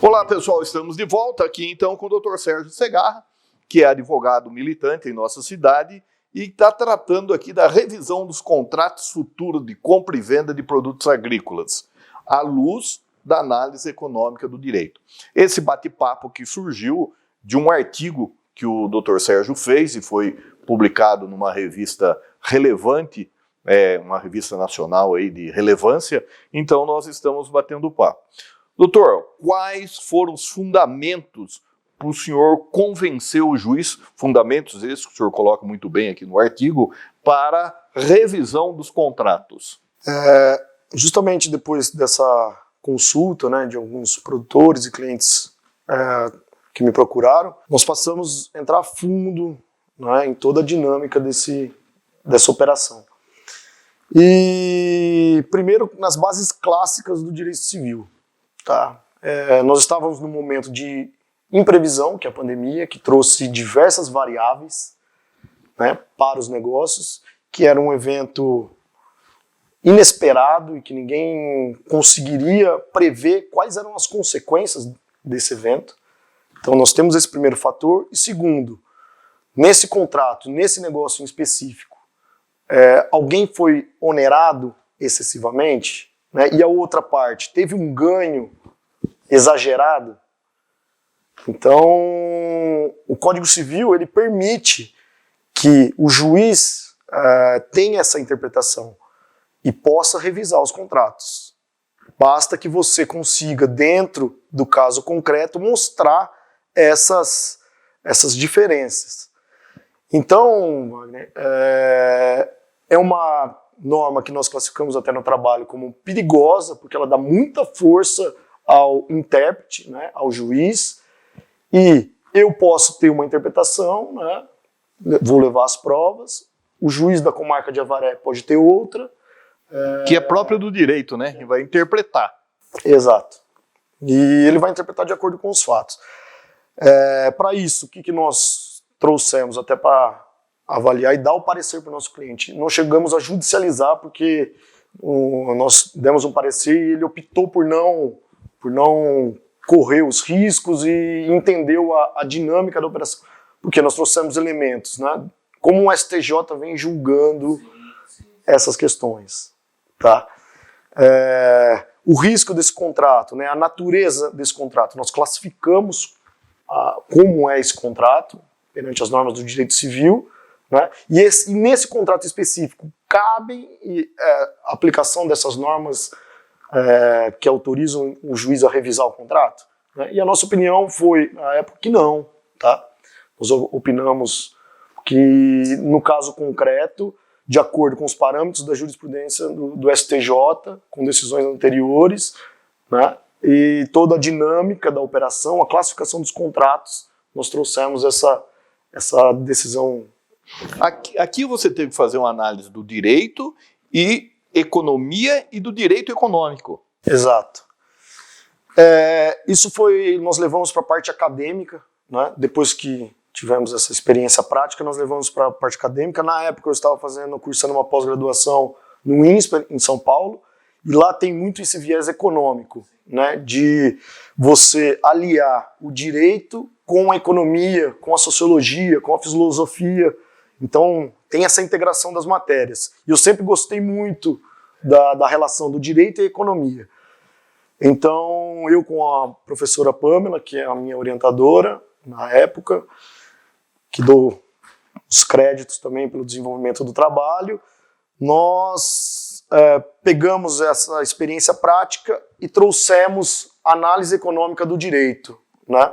Olá pessoal, estamos de volta aqui então com o Dr. Sérgio Segarra, que é advogado militante em nossa cidade e está tratando aqui da revisão dos contratos futuros de compra e venda de produtos agrícolas, à luz da análise econômica do direito. Esse bate-papo que surgiu de um artigo que o Dr. Sérgio fez e foi publicado numa revista relevante, uma revista nacional aí de relevância, então nós estamos batendo papo. Doutor, quais foram os fundamentos para o senhor convencer o juiz, fundamentos esses que o senhor coloca muito bem aqui no artigo, para revisão dos contratos? Justamente depois dessa consulta, né, de alguns produtores e clientes que me procuraram, nós passamos a entrar a fundo, né, em toda a dinâmica dessa operação. E primeiro nas bases clássicas do direito civil. Tá? Nós estávamos num momento de imprevisão, que é a pandemia, que trouxe diversas variáveis, né, para os negócios, que era um evento inesperado e que ninguém conseguiria prever quais eram as consequências desse evento. Então nós temos esse primeiro fator. E segundo, nesse contrato, nesse negócio em específico, alguém foi onerado excessivamente, né, e a outra parte teve um ganho exagerado. Então, o Código Civil ele permite que o juiz tenha essa interpretação e possa revisar os contratos. Basta que você consiga, dentro do caso concreto, mostrar essas diferenças. Então, Wagner, é uma norma que nós classificamos até no trabalho como perigosa, porque ela dá muita força ao intérprete, né, ao juiz, e eu posso ter uma interpretação, né, vou levar as provas, o juiz da comarca de Avaré pode ter outra. Que é próprio do direito, né, e vai interpretar. Exato. E ele vai interpretar de acordo com os fatos. Para isso, o que nós trouxemos até para avaliar e dar o parecer para o nosso cliente? Nós chegamos a judicializar porque nós demos um parecer e ele optou por não correr os riscos e entendeu a dinâmica da operação. Porque nós trouxemos elementos, né? Como o STJ vem julgando essas questões. Tá? O risco desse contrato, né? A natureza desse contrato, nós classificamos como é esse contrato perante as normas do direito civil, né? E nesse contrato específico cabe a aplicação dessas normas que autorizam o juiz a revisar o contrato, né? E a nossa opinião foi, na época, que não. Tá? Nós opinamos que, no caso concreto, de acordo com os parâmetros da jurisprudência do STJ, com decisões anteriores, né, e toda a dinâmica da operação, a classificação dos contratos, nós trouxemos essa decisão. Aqui você teve que fazer uma análise do direito e economia e do direito econômico. Exato. Isso nós levamos para a parte acadêmica, né? Depois que tivemos essa experiência prática, nós levamos para a parte acadêmica. Na época eu estava cursando uma pós-graduação no INSPER, em São Paulo, e lá tem muito esse viés econômico, né? De você aliar o direito com a economia, com a sociologia, com a filosofia. Então tem essa integração das matérias. E eu sempre gostei muito da relação do direito e economia. Então eu, com a professora Pamela, que é a minha orientadora na época, que dou os créditos também pelo desenvolvimento do trabalho, nós pegamos essa experiência prática e trouxemos análise econômica do direito, né?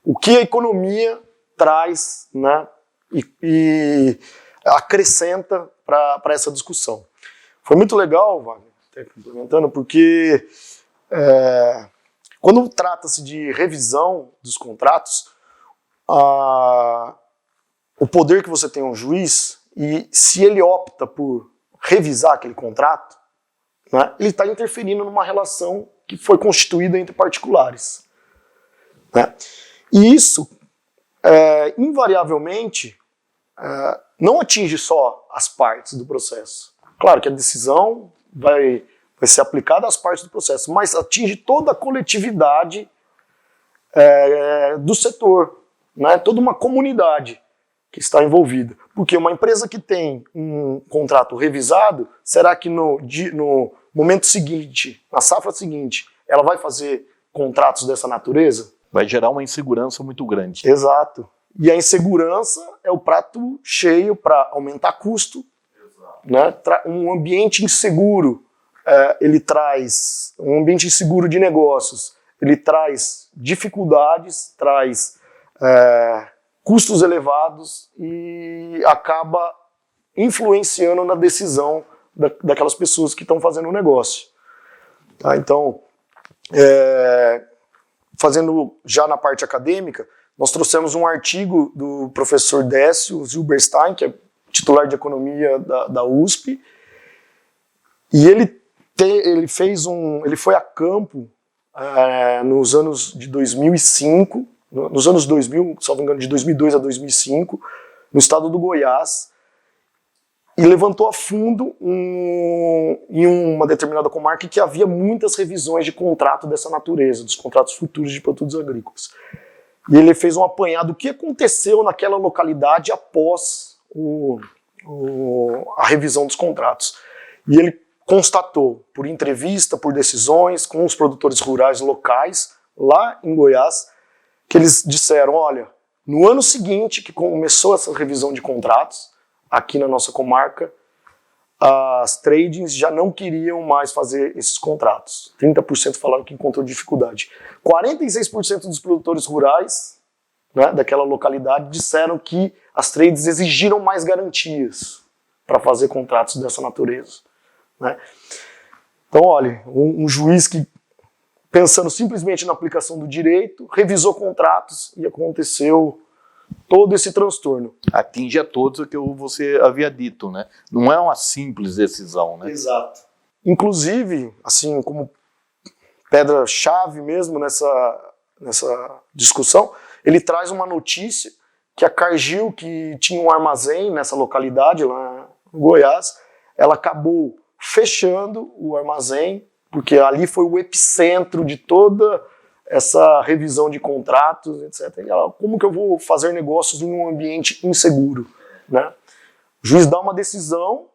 O que a economia traz, né, e acrescenta para essa discussão. Foi muito legal, Wagner, até complementando, porque quando trata-se de revisão dos contratos, o poder que você tem um juiz, e se ele opta por revisar aquele contrato, né, ele está interferindo numa relação que foi constituída entre particulares. Né? E isso, invariavelmente, não atinge só as partes do processo. Claro que a decisão vai ser aplicada às partes do processo, mas atinge toda a coletividade do setor, né? Toda uma comunidade que está envolvida. Porque uma empresa que tem um contrato revisado, será que no momento seguinte, na safra seguinte, ela vai fazer contratos dessa natureza? Vai gerar uma insegurança muito grande. Exato. E a insegurança é o prato cheio para aumentar custo, né? Um ambiente inseguro, ele traz um ambiente inseguro de negócios, ele traz dificuldades, traz custos elevados e acaba influenciando na decisão daquelas pessoas que estão fazendo o negócio. Tá? Então, fazendo já na parte acadêmica, nós trouxemos um artigo do professor Décio Zilberstein, que é titular de economia da USP, e ele foi a campo nos anos de 2005, nos anos 2000, se não me engano, de 2002 a 2005, no estado do Goiás, e levantou a fundo em uma determinada comarca que havia muitas revisões de contrato dessa natureza, dos contratos futuros de produtos agrícolas. E ele fez um apanhado do que aconteceu naquela localidade após a revisão dos contratos. E ele constatou, por entrevista, por decisões, com os produtores rurais locais, lá em Goiás, que eles disseram, olha, no ano seguinte que começou essa revisão de contratos, aqui na nossa comarca, as tradings já não queriam mais fazer esses contratos. 30% falaram que encontrou dificuldade. 46% dos produtores rurais, né, daquela localidade disseram que as trades exigiram mais garantias para fazer contratos dessa natureza. Né? Então, olha, um juiz que, pensando simplesmente na aplicação do direito, revisou contratos e aconteceu todo esse transtorno. Atinge a todos o que você havia dito, né? Não é uma simples decisão, né? Exato. Inclusive, assim, como pedra-chave mesmo nessa discussão, ele traz uma notícia que a Cargill, que tinha um armazém nessa localidade, lá em Goiás, ela acabou fechando o armazém, porque ali foi o epicentro de toda essa revisão de contratos, etc. E ela, como que eu vou fazer negócios em um ambiente inseguro? Né? O juiz dá uma decisão,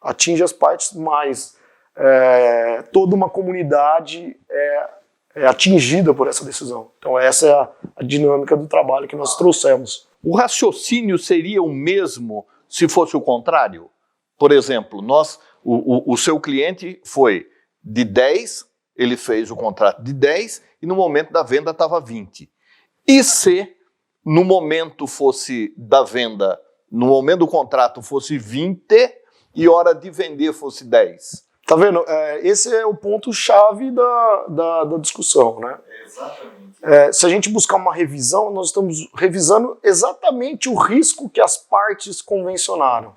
atinge as partes, mas toda uma comunidade é atingida por essa decisão. Então essa é a dinâmica do trabalho que nós trouxemos. O raciocínio seria o mesmo se fosse o contrário? Por exemplo, o seu cliente foi de 10, ele fez o contrato de 10 e no momento da venda estava 20. E se no momento no momento do contrato fosse 20 e hora de vender fosse 10? Tá vendo? Esse é o ponto-chave da discussão, né? Exatamente. Se a gente buscar uma revisão, nós estamos revisando exatamente o risco que as partes convencionaram.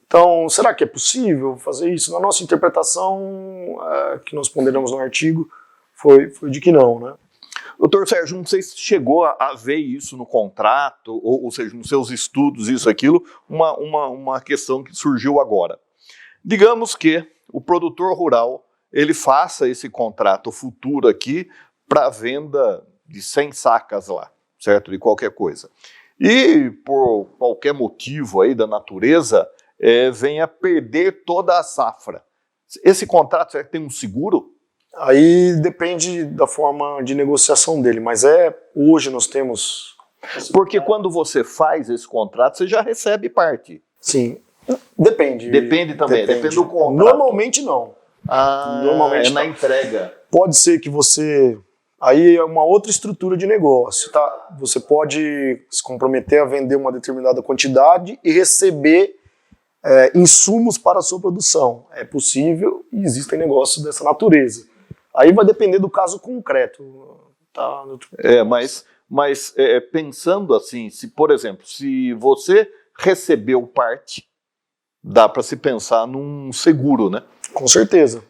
Então, será que é possível fazer isso? Na nossa interpretação, que nós ponderamos no artigo, foi de que não, né? Doutor Sérgio, não sei se chegou a ver isso no contrato, ou seja, nos seus estudos, isso, aquilo, uma questão que surgiu agora. Digamos que o produtor rural, ele faça esse contrato futuro aqui para venda de 100 sacas lá, certo? De qualquer coisa. E por qualquer motivo aí da natureza, venha perder toda a safra. Esse contrato, será que tem um seguro? Aí depende da forma de negociação dele, mas hoje nós temos... Porque quando você faz esse contrato, você já recebe parte. Sim, depende. Depende também, depende do contrato. Normalmente não. Normalmente na entrega. Pode ser que você... Aí é uma outra estrutura de negócio, tá? Você pode se comprometer a vender uma determinada quantidade e receber insumos para a sua produção. É possível e existem negócios dessa natureza. Aí vai depender do caso concreto. Tá? Mas pensando assim, se, por exemplo, se você recebeu parte, dá para se pensar num seguro, né? Com certeza.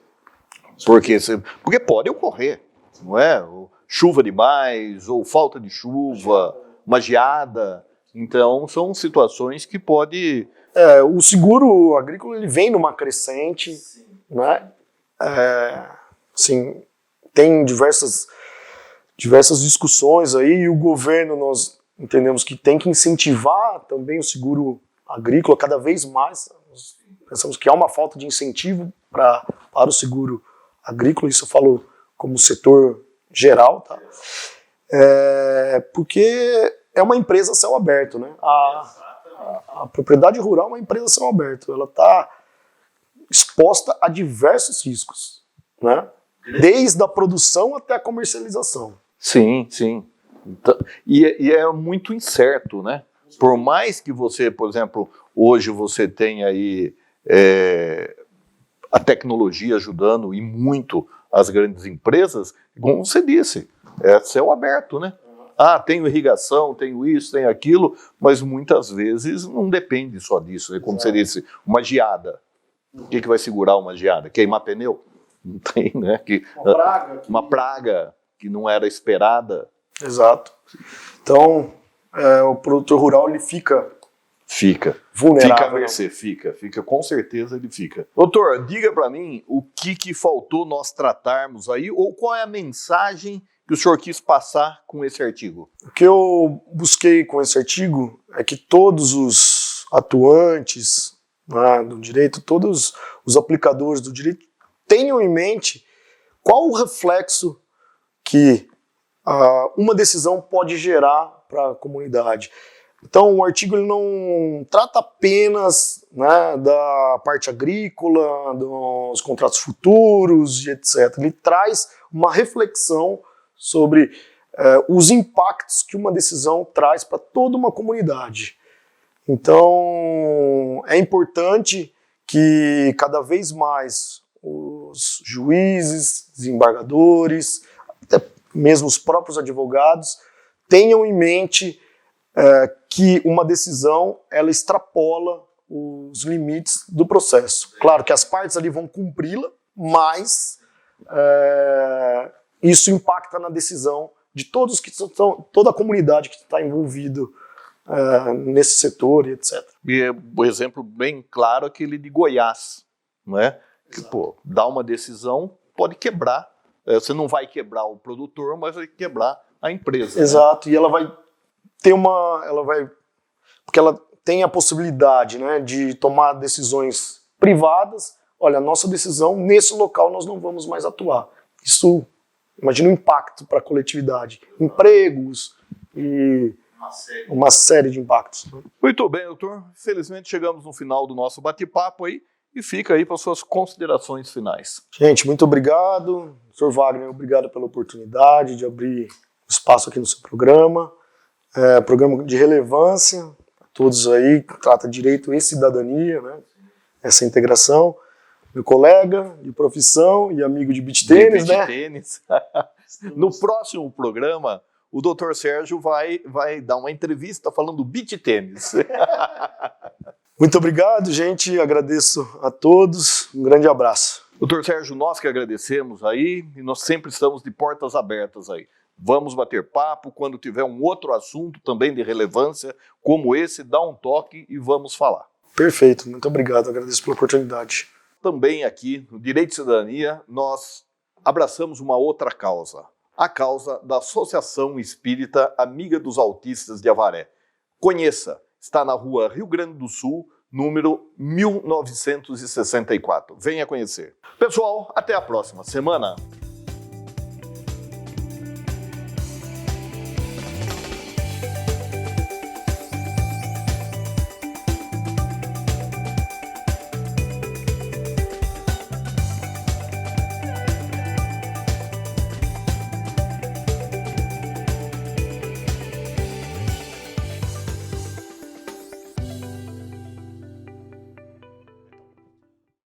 Porque pode ocorrer, não é? Chuva demais, ou falta de chuva, uma geada. Então, são situações que pode... o seguro agrícola ele vem numa crescente, né? Assim, tem diversas diversas discussões aí, e o governo, nós entendemos que tem que incentivar também o seguro agrícola cada vez mais. Nós pensamos que há uma falta de incentivo para o seguro agrícola, isso eu falo como setor geral, tá? Porque é uma empresa a céu aberto, né? A propriedade rural é uma empresa a céu aberto, ela está exposta a diversos riscos, né? Desde a produção até a comercialização. Sim, sim. Então, e é muito incerto, né? Por mais que você, por exemplo, hoje você tenha aí a tecnologia ajudando e muito as grandes empresas, como você disse, é céu aberto, né? Ah, tenho irrigação, tenho isso, tenho aquilo, mas muitas vezes não depende só disso, né? Como você disse, uma geada. O que vai segurar uma geada? Queimar pneu? Não tem, né? Uma praga que não era esperada. Exato. Então, o produtor rural, ele fica vulnerável. Fica a mercê, fica, com certeza ele fica. Doutor, diga para mim o que faltou nós tratarmos aí, ou qual é a mensagem que o senhor quis passar com esse artigo? O que eu busquei com esse artigo é que todos os atuantes, né, do direito, todos os aplicadores do direito tenham em mente qual o reflexo que uma decisão pode gerar para a comunidade. Então, o artigo ele não trata apenas, né, da parte agrícola, dos contratos futuros e etc. Ele traz uma reflexão sobre os impactos que uma decisão traz para toda uma comunidade. Então, é importante que cada vez mais os juízes, desembargadores, até mesmo os próprios advogados, tenham em mente que uma decisão ela extrapola os limites do processo. Claro que as partes ali vão cumpri-la, mas isso impacta na decisão de todos que estão, toda a comunidade que está envolvido nesse setor e etc. E o exemplo bem claro é aquele de Goiás, não é? Que, pô, dá uma decisão, pode quebrar. Você não vai quebrar o produtor, mas vai quebrar a empresa. Exato, né? E ela vai ter porque ela tem a possibilidade, né, de tomar decisões privadas. Olha, a nossa decisão, nesse local nós não vamos mais atuar. Isso, imagina o impacto para a coletividade. Empregos e uma série de impactos. Muito bem, doutor. Felizmente chegamos no final do nosso bate-papo aí e fica aí para suas considerações finais. Gente, muito obrigado. Sr. Wagner, obrigado pela oportunidade de abrir espaço aqui no seu programa. Programa de relevância, todos aí, que trata direito e cidadania, né? Essa integração. Meu colega de profissão e amigo de beach tênis, né? No próximo programa, o Dr. Sérgio vai dar uma entrevista falando beach tênis. Muito obrigado, gente. Agradeço a todos. Um grande abraço. Dr. Sérgio, nós que agradecemos aí e nós sempre estamos de portas abertas aí. Vamos bater papo, quando tiver um outro assunto também de relevância como esse, dá um toque e vamos falar. Perfeito, muito obrigado, agradeço pela oportunidade. Também aqui no Direito e Cidadania nós abraçamos uma outra causa, a causa da Associação Espírita Amiga dos Autistas de Avaré. Conheça, está na rua Rio Grande do Sul, número 1964. Venha conhecer. Pessoal, até a próxima semana.